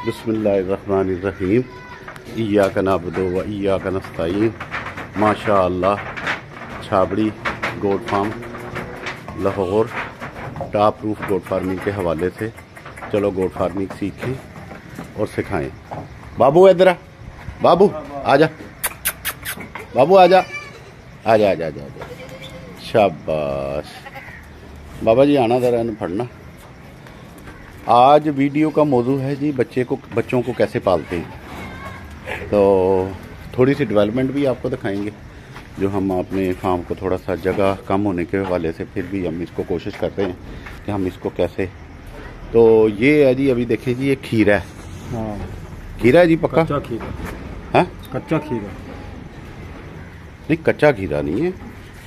बिस्मिल्लाहिर्रहमानिर्रहीम। इय्याका नअबुदु व इय्याका नस्तईन। माशाअल्लाह Chhabri goat farm Lahore top proof goat farming के हवाले से चलो गोट फार्मिंग सीखें और सिखाएं। बाबू इधर आ, बाबू आजा, बाबू आजा आजा आजा आजा आजा। शाबाश बाबा जी, आना ज़रा इन्हें पढ़ना। आज वीडियो का मौजू है जी बच्चों को कैसे पालते हैं। तो थोड़ी सी डेवलपमेंट भी आपको दिखाएंगे, जो हम अपने फार्म को थोड़ा सा जगह कम होने के हवाले से फिर भी हम इसको कोशिश करते हैं कि हम इसको कैसे। तो ये है जी, अभी देखें जी, ये खीरा है। हाँ, खीरा है जी, पक्का कच्चा खीरा है। कच्चा खीरा नहीं, कच्चा खीरा नहीं है।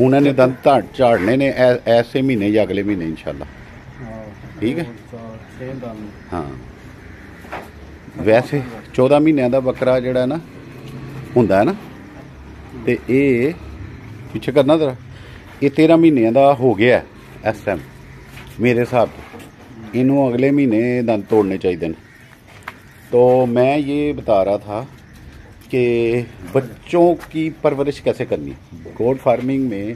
उन्होंने दंत झाड़ने ने ऐसे महीने या अगले महीने इंशाल्लाह। ठीक है। हाँ, वैसे 14 महीनों का बकरा जड़ा ना हुंदा है ना, तो ये पिछे करना जरा, ये 13 महीनों का हो गया है इस टाइम मेरे हिसाब से। इनू अगले महीने दंद तोड़ने चाहिए। तो मैं ये बता रहा था कि बच्चों की परवरिश कैसे करनी है। गोट फार्मिंग में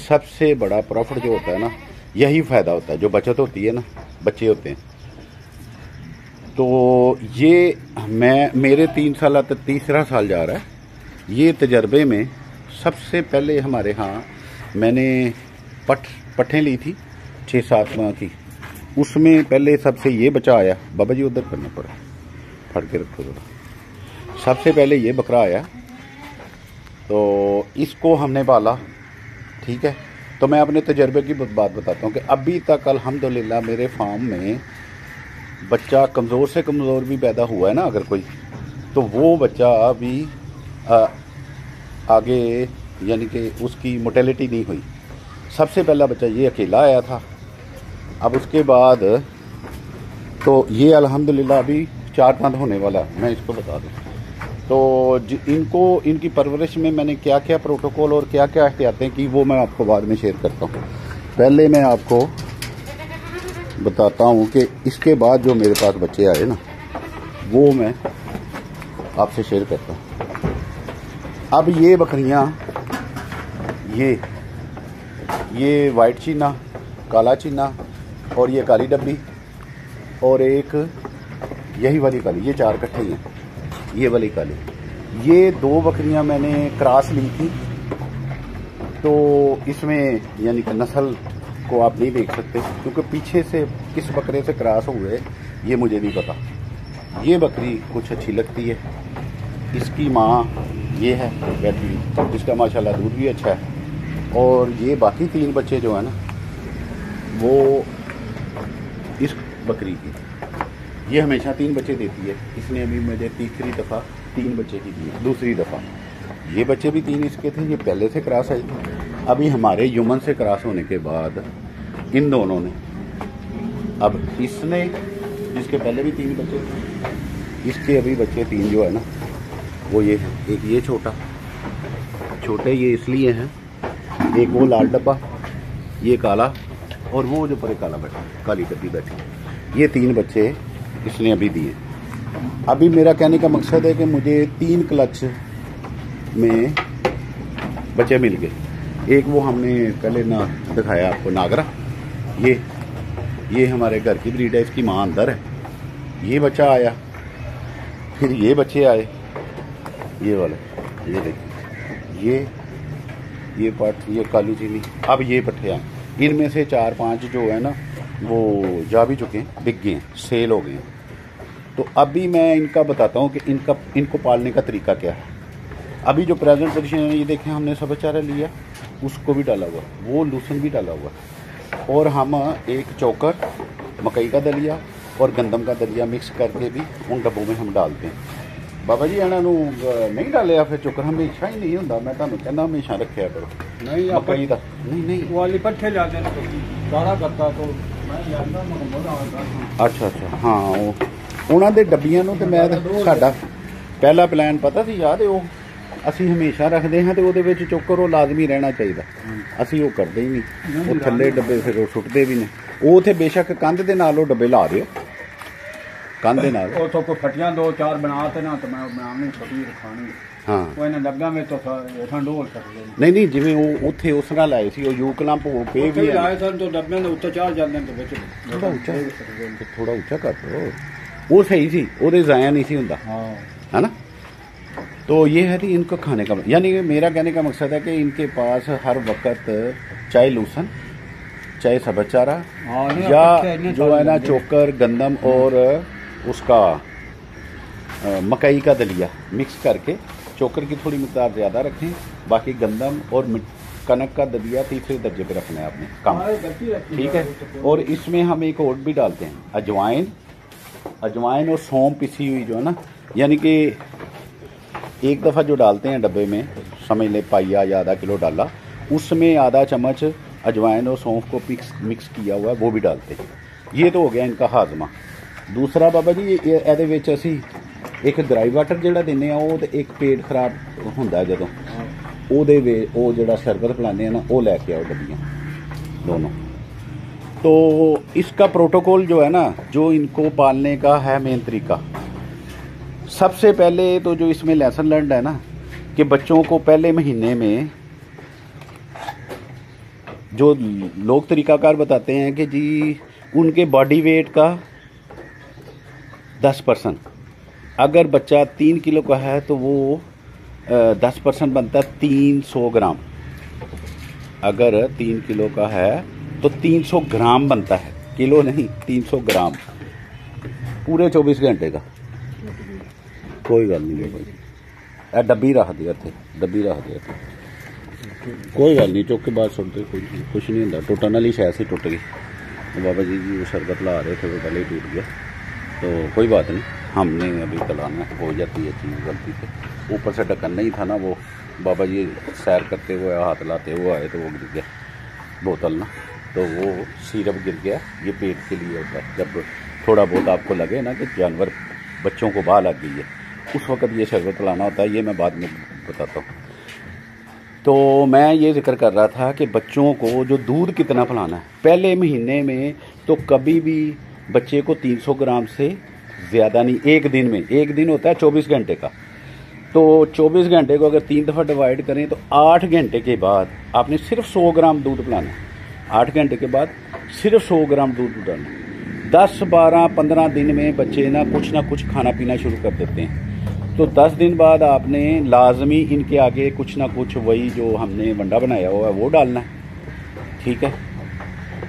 सबसे बड़ा प्रॉफिट जो होता है ना, यही फ़ायदा होता है, जो बचत होती है ना, बच्चे होते हैं। तो ये मेरे 3 साल तक तीसरा साल जा रहा है। ये तजर्बे में सबसे पहले हमारे यहाँ मैंने पट्ठें ली थी 6-7 माह की। उसमें पहले सबसे ये बच्चा आया। बाबा जी उधर करना पड़ा, फड़ के रखो जरा। सबसे पहले ये बकरा आया, तो इसको हमने पाला। ठीक है। तो मैं अपने तजर्बे की बात बताता हूँ कि अभी तक अल्हम्दुलिल्लाह मेरे फार्म में बच्चा कमज़ोर से कमज़ोर भी पैदा हुआ है ना अगर कोई, तो वो बच्चा अभी आगे यानी कि उसकी मोटेलिटी नहीं हुई। सबसे पहला बच्चा ये अकेला आया था। अब उसके बाद तो ये अल्हम्दुलिल्लाह अभी 4 दांत होने वाला है। मैं इसको बता दूँ तो इनकी परवरिश में मैंने क्या क्या प्रोटोकॉल और क्या क्या एहतियातें की, वो मैं आपको बाद में शेयर करता हूँ। पहले मैं आपको बताता हूँ कि इसके बाद जो मेरे पास बच्चे आए ना, वो मैं आपसे शेयर करता हूँ। अब ये बकरियाँ, ये वाइट चीना, काला चीना और ये काली डब्बी और एक यही वाली काली, ये 4 इकट्ठे ही हैं। ये वाली काली, ये 2 बकरियां मैंने क्रॉस ली थी। तो इसमें यानी कि नस्ल को आप नहीं देख सकते, क्योंकि पीछे से किस बकरे से क्रॉस हुए ये मुझे नहीं पता। ये बकरी कुछ अच्छी लगती है। इसकी माँ ये है बैठी, इसका माशाल्लाह दूध भी अच्छा है। और ये बाकी 3 बच्चे जो है ना, वो इस बकरी की, ये हमेशा 3 बच्चे देती है। इसने अभी मुझे तीसरी दफ़ा 3 बच्चे की दिए, दूसरी दफ़ा। ये बच्चे भी 3 इसके थे, ये पहले से क्रॉस आई थी। अभी हमारे ह्यूमन से क्रॉस होने के बाद इन दोनों ने, अब इसने, जिसके पहले भी 3 बच्चे थे, इसके अभी बच्चे 3 जो है ना, वो ये हैं। एक ये छोटे ये इसलिए हैं, एक वो लाल डब्बा, ये काला, और वो जो परे काला बैठा, काली डब्बी बैठी। ये 3 बच्चे इसने अभी दिए। अभी मेरा कहने का मकसद है कि मुझे 3 क्लच में बच्चे मिल गए। एक वो हमने पहले ना दिखाया आपको, नागरा, ये हमारे घर की ब्रीड है, इसकी माँ अंदर है। ये बच्चा आया, फिर ये बच्चे आए, ये वाले, ये देखिए, ये पट, ये काली चीनी। अब ये पट्टे आए। इनमें से 4-5 जो है ना, वो जा भी चुके हैं, बिक गए हैं, सेल हो गए हैं। तो अभी मैं इनका बताता हूँ कि इनको पालने का तरीका क्या है। अभी जो प्रेजेंट पोजीशन है, ये देखें, हमने सब चारा लिया, उसको भी डाला हुआ, वो लूसन भी डाला हुआ, और हम एक चोकर, मकई का दलिया और गंदम का दलिया मिक्स करके भी उन डब्बों में हम डालते हैं। बाबा जी इन्हों नहीं डालिया फिर चोकर हमेशा ही नहीं होंगे। मैं तुम्हें कहना हमेशा रखा करो। नहीं मकई का नहीं वो वाली पट्ठे जाते हैं सारा करता तो अच्छा। हाँ, उन्होंने डब्बियां तो मैं साडा पहला प्लान पता सी याद है, वो असी हमेशा रखते हैं। तो वो चोकर वो लाजमी रहना चाहिए। असी वो करते ही नहीं, वो थले डब्बे फिर वो सुटते भी नहीं। वो उथे बेशक कंध दे नाल वो डब्बे ला दिओ, ਕੰਨ ਦੇ ਨਾਲ ਉਹ ਤੋਂ ਕੋਈ ਫਟੀਆਂ ਦੋ ਚਾਰ ਬਣਾ ਤੇ ਨਾ ਤੇ ਮੈਂ ਬਣਾਉਣੀ ਛੋਟੀ ਰਖਾਣੀ ਹਾਂ ਉਹ ਇਹਨਾਂ ਲੱਗਾ ਮੇ ਤੋਂ ਇਥਾਂ ਡੋਲ ਸਕਦੇ ਨਹੀਂ ਨਹੀਂ ਜਿਵੇਂ ਉਹ ਉੱਥੇ ਉਸ ਨਾਲ ਲਾਏ ਸੀ ਉਹ ਯੂਕਲਾਂ ਭੋ ਕੇ ਵੀ ਲਾਏ ਸਨ ਤੋਂ ਡੱਬਿਆਂ ਦੇ ਉੱਤੇ ਚਾਰ ਜਾਂਦੇ ਨੇ ਵਿੱਚ ਥੋੜਾ ਉੱਚਾ ਕਰ ਦੋ वो सही थी ਉਹਦੇ ਜ਼ਾਇਆ नहीं सी ਹੁੰਦਾ है ना तो ये है कि इनको खाने का यानी कि मेरा कहने का मकसद है कि इनके पास हर वक्त चाहे लूसन चाहे सब्ज़ चारा या जो है ना चोकर गंदम और उसका मकई का दलिया मिक्स करके चोकर की थोड़ी मिकदार ज़्यादा रखें बाकी गंदम और कनक का दलिया तीसरे दर्जे पे रखना है आपने कम ठीक है और इसमें हम एक और भी डालते हैं अजवाइन और सौंफ पिसी हुई जो है ना यानी कि एक दफ़ा जो डालते हैं डब्बे में समझ ले पाइया या आधा किलो डाला उसमें आधा चम्मच अजवाइन और सौंफ को मिक्स किया हुआ है वो भी डालते हैं ये तो हो गया इनका हाजमा दूसरा बाबा जी ਇਹਦੇ ਵਿੱਚ ਅਸੀਂ ਇੱਕ ਡਰਾਈ ਵਾਟਰ ਜਿਹੜਾ ਦਿੰਦੇ ਆ ਉਹ ਤੇ ਇੱਕ ਪੇਟ ਖਰਾਬ ਹੁੰਦਾ ਜਦੋਂ ਉਹਦੇ ਵੇ ਉਹ ਜਿਹੜਾ ਸ਼ਰਬਤ ਪਿਲਾਉਂਦੇ ਆ ਨਾ ਉਹ ਲੈ ਕੇ ਆਓ ਡੱਬੀਆਂ दोनों तो इसका प्रोटोकॉल जो है ना जो इनको पालने का है मेन तरीका सबसे पहले तो जो इसमें लेसन लर्न है ना कि बच्चों को पहले महीने में जो लोग तरीकाकार बताते हैं कि जी उनके बॉडी वेट का 10% अगर बच्चा 3 किलो का है तो वो 10% बनता है 300 ग्राम अगर 3 किलो का है तो 300 ग्राम बनता है किलो नहीं 300 ग्राम पूरे 24 घंटे का कोई गल नहीं भाई डब्बी रख दिया थे डब्बी रख दिया थे कोई गल नहीं चौक के बाद सुनते कुछ नहीं होता टूटने वाली शायद से टूट गई तो बाबा जी वो शरबत ला रहे थे वो पहले ही टूट गया तो कोई बात नहीं हमने अभी चलाना हो जाती है चीज़ गलती से ऊपर से ढक्कन नहीं था ना वो बाबा जी सैर करते हुए हाथ लाते हुए आए तो वो गिर गया बोतल ना तो वो सिरप गिर गया ये पेट के लिए होता है जब थोड़ा बहुत आपको लगे ना कि जानवर बच्चों को बाह लग गई है उस वक्त ये शरबत पिलाना होता है ये मैं बाद में बताता हूँ तो मैं ये जिक्र कर रहा था कि बच्चों को जो दूध कितना पिलाना है पहले महीने में तो कभी भी बच्चे को 300 ग्राम से ज़्यादा नहीं एक दिन में एक दिन होता है 24 घंटे का तो 24 घंटे को अगर 3 दफ़ा डिवाइड करें तो 8 घंटे के बाद आपने सिर्फ 100 ग्राम दूध पिलाना है 8 घंटे के बाद सिर्फ 100 ग्राम दूध डालना 10 12 15 दिन में बच्चे ना कुछ खाना पीना शुरू कर देते हैं तो 10 दिन बाद आपने लाजमी इनके आगे कुछ ना कुछ वही जो हमने वंडा बनाया हुआ है वो डालना है ठीक है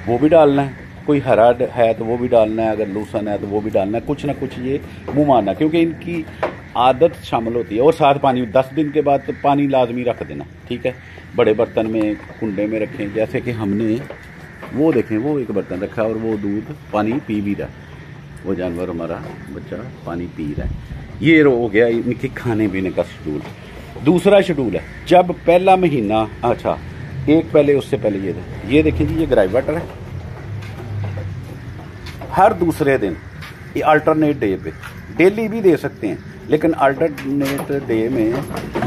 वो भी डालना है कोई हरा है तो वो भी डालना है अगर लूसन है तो वो भी डालना है कुछ ना कुछ ये मुँह मारना क्योंकि इनकी आदत शामिल होती है और साथ पानी 10 दिन के बाद तो पानी लाजमी रख देना ठीक है बड़े बर्तन में कुंडे में रखें जैसे कि हमने वो देखें वो एक बर्तन रखा है और वो दूध पानी पी भी रहा है वो जानवर हमारा बच्चा पानी पी रहा है ये हो गया इनके खाने पीने का शेड्यूल दूसरा शेड्यूल है जब पहला महीना अच्छा एक पहले उससे पहले ये देखें जी ये ग्राई वाटर है हर दूसरे दिन ये अल्टरनेट डे पे डेली भी दे सकते हैं लेकिन अल्टरनेट डे में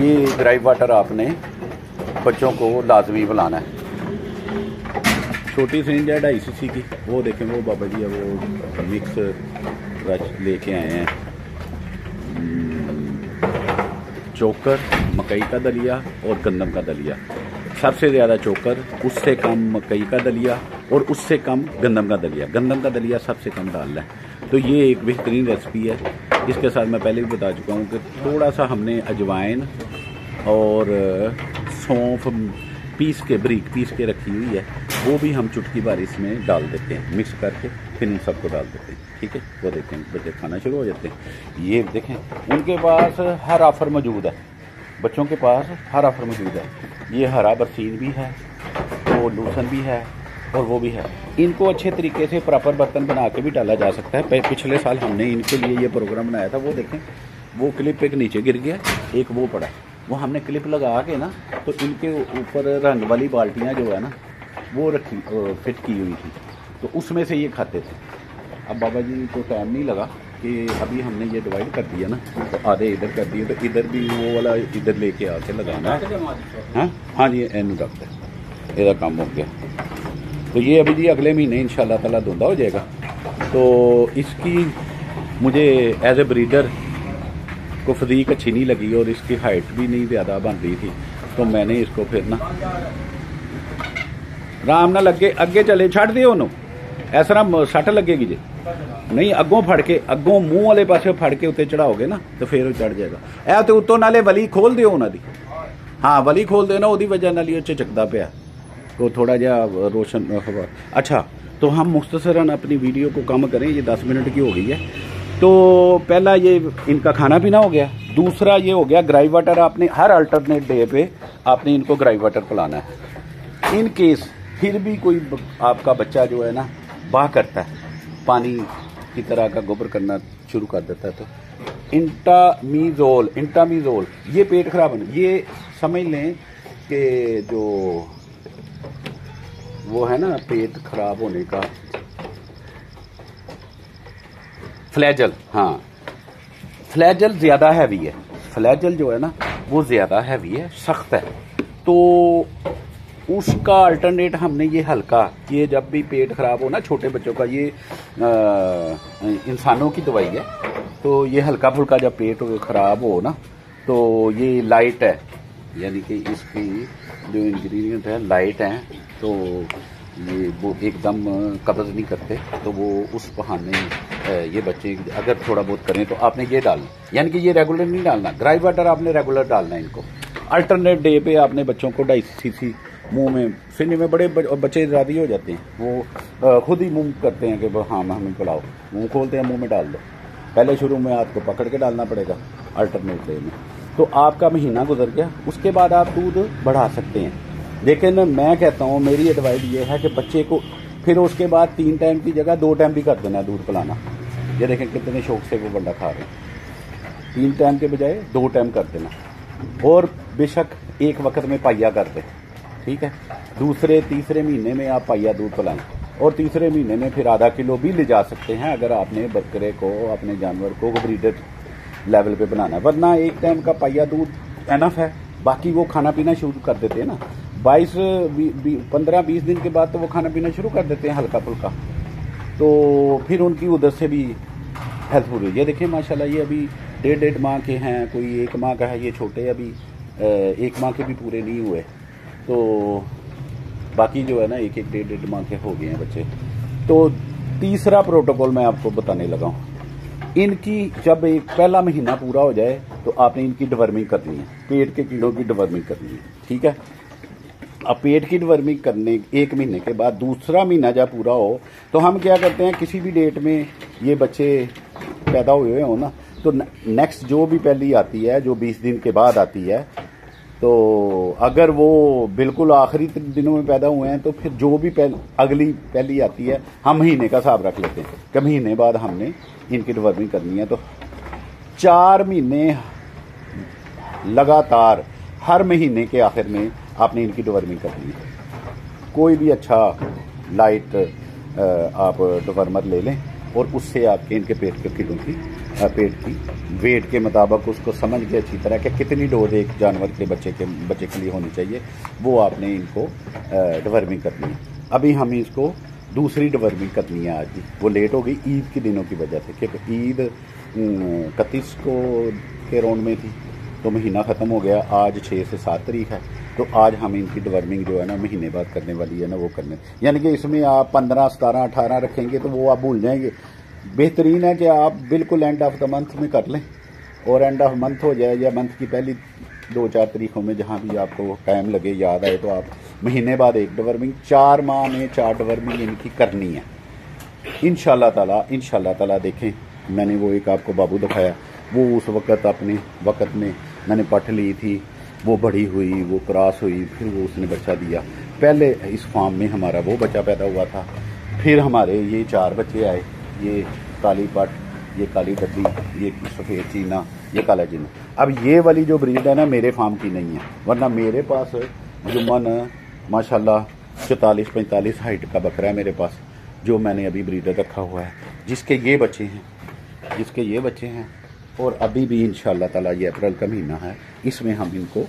ये ग्राई वाटर आपने बच्चों को लाजमी पिलाना है छोटी सिरिंज है 2.5 cc की वो देखें वो बाबा जी है वो मिक्स रच लेके आए हैं चोकर मकई का दलिया और गंदम का दलिया सबसे ज़्यादा चोकर उससे कम मकई का दलिया और उससे कम गंदम का दलिया सबसे कम डालना है तो ये एक बेहतरीन रेसिपी है इसके साथ मैं पहले भी बता चुका हूँ कि थोड़ा सा हमने अजवाइन और सौंफ बारीक पीस के रखी हुई है वो भी हम चुटकी भर इसमें डाल देते हैं मिक्स करके फिर इन सबको डाल देते हैं ठीक है वो देखें बच्चे खाना शुरू हो जाते हैं ये देखें उनके पास हर ऑफर मौजूद है बच्चों के पास हर ऑफर मौजूद है ये हरा बरसीन भी है वो लूसन भी है और वो भी है इनको अच्छे तरीके से प्रॉपर बर्तन बना के भी डाला जा सकता है पिछले साल हमने इनके लिए ये प्रोग्राम बनाया था वो देखें वो क्लिप एक नीचे गिर गया एक वो पड़ा वो हमने क्लिप लगा के ना तो इनके ऊपर रंग वाली बाल्टियाँ जो है ना वो रखी फिट की हुई थी तो उसमें से ये खाते थे अब बाबा जी को टाइम नहीं लगा कि अभी हमने ये डिवाइड कर दिया ना तो आधे इधर कर दिए तो इधर भी वो वाला इधर लेके आके लगाना है हाँ जी एनू डॉक्टर ਇਹਦਾ काम हो गया तो ये अभी जी अगले महीने इंशाल्लाह ताला धुंधा हो जाएगा तो इसकी मुझे एज ए ब्रीडर को फजीक अच्छी नहीं लगी और इसकी हाइट भी नहीं ज़्यादा बन रही थी, तो मैंने इसको फिर ना आराम ना लगे अगे चले छड़ दिओ उन्होंने, इस तरह सट लगेगी जे नहीं अगों फड़ के अगों मूँह वाले पासे फड़ के उत्ते चढ़ाओगे ना तो फिर वो चढ़ जाएगा। ए तो उत्तों नाले वली खोल दिओ उन्होंने, हाँ वली खोल दे ना, वो वजह नाल ही झकदा पिया तो थोड़ा जहा रोशन हवा। अच्छा तो हम मुख्तसरन अपनी वीडियो को कम करें, ये 10 मिनट की हो गई है। तो पहला ये इनका खाना पीना हो गया, दूसरा ये हो गया ग्राई वाटर। आपने हर अल्टरनेट डे पे आपने इनको ग्राई वाटर पिलाना है। इन केस फिर भी कोई आपका बच्चा जो है ना बाह करता है, पानी की तरह का गोबर करना शुरू कर देता है, तो इंटामीजोल ये पेट खराब होने, ये समझ लें कि जो वो है ना पेट खराब होने का फ्लैजल, हाँ फ्लैजल ज़्यादा हैवी है, फ्लैजल जो है ना वो ज़्यादा हैवी है, सख्त है, तो उसका अल्टरनेट हमने ये हल्का, ये जब भी पेट खराब हो ना छोटे बच्चों का, ये इंसानों की दवाई है, तो ये हल्का फुल्का जब पेट खराब हो ना तो ये लाइट है, यानी कि इसकी जो इंग्रेडिएंट है लाइट है, तो ये वो एकदम कब्ज़ नहीं करते, तो वो उस बहाने ये बच्चे अगर थोड़ा बहुत करें तो आपने ये डालना, यानी कि ये रेगुलर नहीं डालना, ग्राई वाटर आपने रेगुलर डालना है इनको। अल्टरनेट डे पे आपने बच्चों को 2.5 cc मुंह में, फिर में बड़े बच्चे राजी हो जाते हैं, वो खुद ही मुंह करते हैं कि हाँ हमें पिलाओ, मुंह खोलते हैं मुंह में डाल दो। पहले शुरू में आपको पकड़ के डालना पड़ेगा अल्टरनेट डे में, तो आपका महीना गुजर गया, उसके बाद आप दूध बढ़ा सकते हैं। लेकिन मैं कहता हूँ मेरी एडवाइस ये है कि बच्चे को फिर उसके बाद 3 टाइम की जगह 2 टाइम भी कर देना दूध पिलाना। ये देखें कितने शौक से वो बंदा खा रहे हैं, 3 टाइम के बजाय 2 टाइम कर देना, और बेशक एक वक्त में पाइया कर दे, ठीक है। दूसरे तीसरे महीने में आप पाइया दूध पिलाएं, और तीसरे महीने में फिर आधा किलो भी ले जा सकते हैं अगर आपने बकरे को, अपने जानवर को ब्रीडर लेवल पे बनाना, वरना एक टाइम का पाइया दूध एनफ है, बाकी वो खाना पीना शुरू कर देते हैं ना 15-20 दिन के बाद, तो वो खाना पीना शुरू कर देते हैं हल्का फुल्का, तो फिर उनकी उधर से भी हेल्थ हो रही है। ये देखिए माशाल्लाह ये अभी 1.5 माह के हैं, कोई 1 माह का है, ये छोटे अभी 1 माह के भी पूरे नहीं हुए, तो बाकी जो है ना 1-1.5 माह के हो गए हैं बच्चे। तो तीसरा प्रोटोकॉल मैं आपको बताने लगा हूँ, इनकी जब एक पहला महीना पूरा हो जाए तो आपने इनकी डिवर्मिंग करनी है, पेट के कीड़ों की डिवर्मिंग करनी है, ठीक है। अब पेट की डिवर्मिंग करने 1 महीने के बाद, दूसरा महीना जब पूरा हो तो हम क्या करते हैं, किसी भी डेट में ये बच्चे पैदा हुए हो ना, तो नेक्स्ट जो भी पहली आती है, जो 20 दिन के बाद आती है, तो अगर वो बिल्कुल आखिरी दिनों में पैदा हुए हैं तो फिर जो भी अगली पहली आती है हम महीने का हिसाब रख लेते हैं कि महीने बाद हमने इनकी डिवर्मिंग करनी है। तो 4 महीने लगातार हर महीने के आखिर में आपने इनकी डिवर्मिंग करनी है। कोई भी अच्छा लाइट आप डिवर्मर ले लें और उससे आपके इनके पेट के कीड़ों की पेट की वेट के मुताबिक उसको समझ के अच्छी तरह कि कितनी डोज एक जानवर के बच्चे के लिए होनी चाहिए, वो आपने इनको डिवर्मिंग करनी है। अभी हम इसको दूसरी डिवर्मिंग करनी है, आज भी वो लेट हो गई ईद के दिनों की वजह से, क्योंकि ईद 31 को के राउंड में थी, तो महीना ख़त्म हो गया, आज 6 से 7 तारीख है, तो आज हम इनकी डिवर्मिंग जो है ना महीने बाद करने वाली है ना, वो करने, यानी कि इसमें आप 15, 17, 18 रखेंगे तो वो आप भूल जाएंगे। बेहतरीन है कि आप बिल्कुल एंड ऑफ द मंथ में कर लें, और एंड ऑफ मंथ हो जाए या मंथ की पहली 2-4 तारीखों में, जहाँ भी आपको टाइम लगे याद आए, तो आप महीने बाद 1 डिवर्मिंग, 4 माह में 4 डिवर्मिंग इनकी करनी है इंशाल्लाह ताला। देखें मैंने वो एक आपको बाबू दिखाया, वो उस वक़्त अपने वक़्त में मैंने पट ली थी, वो बड़ी हुई, वो क्रॉस हुई, फिर वो उसने बच्चा दिया। पहले इस फार्म में हमारा वो बच्चा पैदा हुआ था, फिर हमारे ये 4 बच्चे आए, ये काली पट, ये काली डब्बी, ये सफ़ेद चीना, ये काला चीना। अब ये वाली जो ब्रीड है ना मेरे फार्म की नहीं है, वरना मेरे पास जुम्मन माशाल्लाह 44-45 हाइट का बकरा है मेरे पास, जो मैंने अभी ब्रीडर रखा हुआ है, जिसके ये बच्चे हैं, और अभी भी इंशाल्लाह ताला ये अप्रैल का महीना है, इसमें हम इनको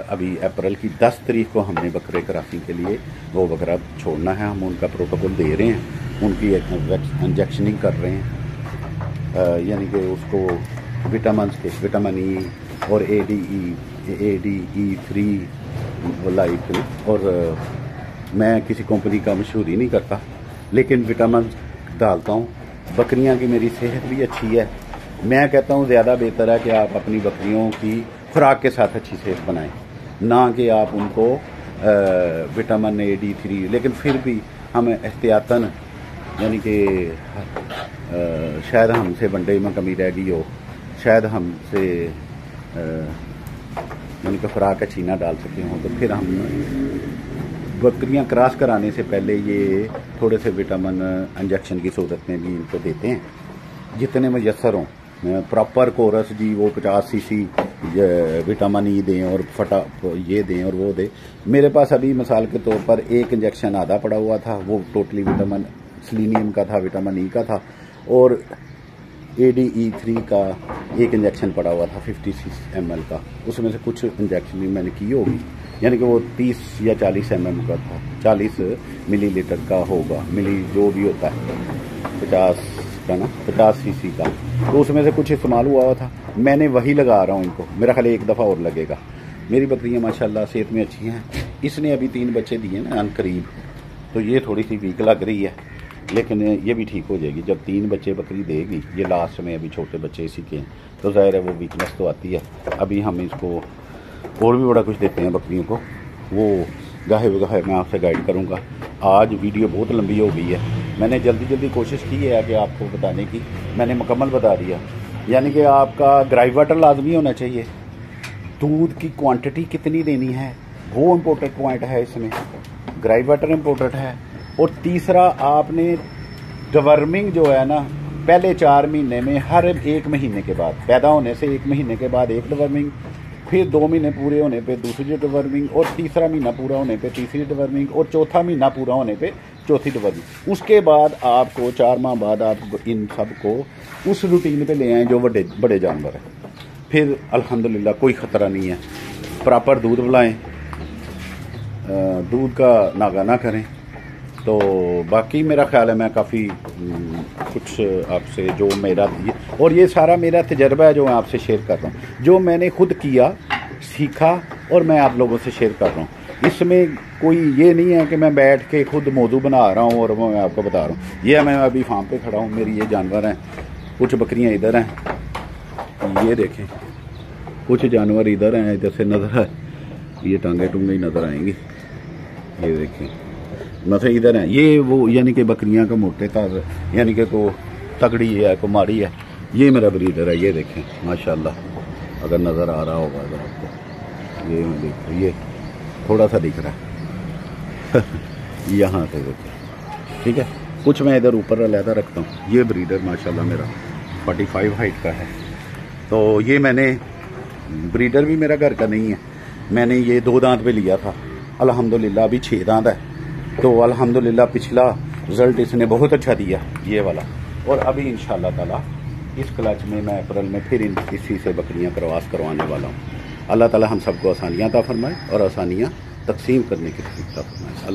अभी अप्रैल की 10 तारीख को हमने बकरे क्रॉसिंग के लिए वो बकरा छोड़ना है। हम उनका प्रोटोकॉल दे रहे हैं, उनकी इंजेक्शनिंग कर रहे हैं। यानी कि उसको विटामिन के विटामिन ई और ADE3 लाइक, और मैं किसी कंपनी का मशहूरी नहीं करता, लेकिन विटामिन डालता हूँ। बकरियाँ की मेरी सेहत भी अच्छी है। मैं कहता हूँ ज़्यादा बेहतर है कि आप अपनी बकरियों की खुराक के साथ अच्छी सेहत बनाएं, ना कि आप उनको विटामिन AD3, लेकिन फिर भी हम एहतियातन, यानी कि शायद हमसे वनडे में कमी रह गई हो, शायद हमसे यानी कि खुराक अच्छी ना डाल सके हों, तो फिर हम बकरियां क्रॉस कराने से पहले ये थोड़े से विटामिन इंजेक्शन की सूरत में भी इनको देते हैं, जितने मुयसर हों। प्रॉपर कोरस जी वो 50 cc विटामिन ई दें और ये दें और वो दें। मेरे पास अभी मिसाल के तौर पर एक इंजेक्शन आधा पड़ा हुआ था, वो टोटली विटामिन सेलेनियम का था, विटामिन ई का था, और ADE3 का एक इंजेक्शन पड़ा हुआ था 56 ml का। उसमें से कुछ इंजेक्शन भी मैंने की होगी, यानी कि वो 30 या 40 mm का था, 40 मिलीलीटर का होगा, मिली जो भी होता है 50 का ना, 50 cc का। तो उसमें से कुछ इस्तेमाल हुआ था, मैंने वही लगा रहा हूँ इनको। मेरा ख्याल एक दफ़ा और लगेगा। मेरी बकरियाँ माशाल्लाह सेहत में अच्छी हैं। इसने अभी 3 बच्चे दिए ना अनकरीब, तो ये थोड़ी सी वीक लग रही है, लेकिन ये भी ठीक हो जाएगी जब 3 बच्चे बकरी देगी। ये लास्ट में अभी छोटे बच्चे इसी के हैं, तो ज़ाहिर है वो वीकनेस तो आती है। अभी हम इसको और भी बड़ा कुछ देते हैं बकरियों को, वो गाहे बगाहे मैं आपसे गाइड करूँगा। आज वीडियो बहुत लंबी हो गई है, मैंने जल्दी कोशिश की है कि आपको बताने की, मैंने मुकम्मल बता दिया। यानी कि आपका ग्राई वाटर लाजमी होना चाहिए, दूध की क्वांटिटी कितनी देनी है वो इम्पोर्टेंट पॉइंट है इसमें, ग्राई वाटर इम्पोर्टेंट है। और तीसरा, आपने डिवर्मिंग जो है ना, पहले 4 महीने में हर 1 महीने के बाद, पैदा होने से 1 महीने के बाद एक डिवर्मिंग, फिर 2 महीने पूरे होने पे दूसरी डिवर्मिंग, और तीसरा महीना पूरा होने पे तीसरी डिवर्मिंग, और चौथा महीना पूरा होने पे चौथी डिवर्मिंग। उसके बाद आपको 4 माह बाद आप इन सब को उस रूटीन पे ले आएँ जो बड़े जानवर हैं। फिर अल्हम्दुलिल्लाह कोई ख़तरा नहीं है। प्रॉपर दूध पिलाएं, दूध का नागा ना करें। तो बाकी मेरा ख्याल है मैं काफ़ी कुछ आपसे जो मेरा, और ये सारा मेरा तजर्बा है जो मैं आपसे शेयर कर रहा हूँ, जो मैंने खुद किया, सीखा, और मैं आप लोगों से शेयर कर रहा हूँ। इसमें कोई ये नहीं है कि मैं बैठ के खुद मौजू बना रहा हूँ और वो मैं आपको बता रहा हूँ। ये मैं अभी फार्म पे खड़ा हूँ, मेरी ये जानवर हैं, कुछ बकरियाँ इधर हैं, ये देखें, कुछ जानवर इधर हैं, इधर से नज़र है, ये टांगे टूंगे नज़र आएंगी, ये देखें, मतलब इधर है ये वो, यानी कि बकरियां का मोटे तार, यानी कि को तगड़ी है, को माड़ी है। ये मेरा ब्रीडर है, ये देखें माशाल्लाह, अगर नज़र आ रहा होगा अगर आपको, ये मैं देख, ये थोड़ा सा दिख रहा है यहाँ से देखिए, ठीक है। कुछ मैं इधर ऊपर अलहदा रखता हूँ। ये ब्रीडर माशाल्लाह मेरा 45 हाइट का है। तो ये मैंने, ब्रीडर भी मेरा घर का नहीं है, मैंने ये 2 दांत पे लिया था, अल्हम्दुलिल्लाह अभी 6 दांत है। तो अल्हम्दुलिल्लाह पिछला रिजल्ट इसने बहुत अच्छा दिया, ये वाला। और अभी इंशाअल्लाह ताला इस क्लच में मैं अप्रैल में फिर इसी से बकरियां क्रॉस करवाने वाला हूँ। अल्लाह ताला हम सबको आसानियाँ अता फरमाए और आसानियाँ तकसीम करने की तौफीक अता फरमाए। अल्लाह।